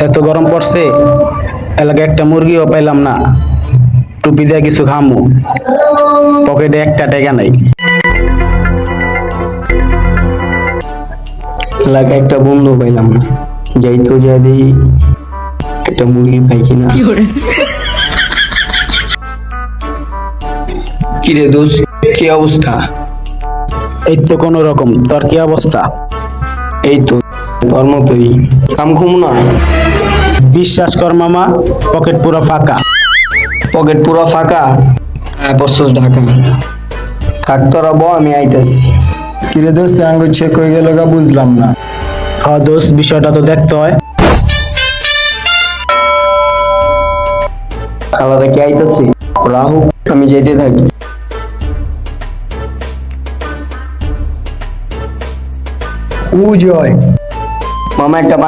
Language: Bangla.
এত গরম পড়ছে, এলাকায় একটা মুরগিও পাইলাম না। টুপি দিয়ে কিছু খামু, পকেটে একটা টাকা নাই। এলাকায় একটা বন্ধু পাইলাম না, যাইতো যা দিই একটা মুরগি পাই কিনা। কিরে দোস্ত, কি অবস্থা? এই তো কোনো রকম, তোর কি অবস্থা? এই তো তোর মতোই, কাম ঘুম না। বিশ্বাস কর মামা, পকেট পুরো ফাঁকা। পকেট পুরো ফাঁকা, পড়ছস ঢাকা। থাক তোরা ব, আমি আইতাছি। কিরে দোস্ত, আঙ্গুর চেক হয়ে গেল গা, বুঝলাম না। দোস্ত, বিষয়টা তো দেখতে হয়। খালারা কি আইতাছে? রাহু, আমি যেতে থাকি। জয় মামা, একটা পানি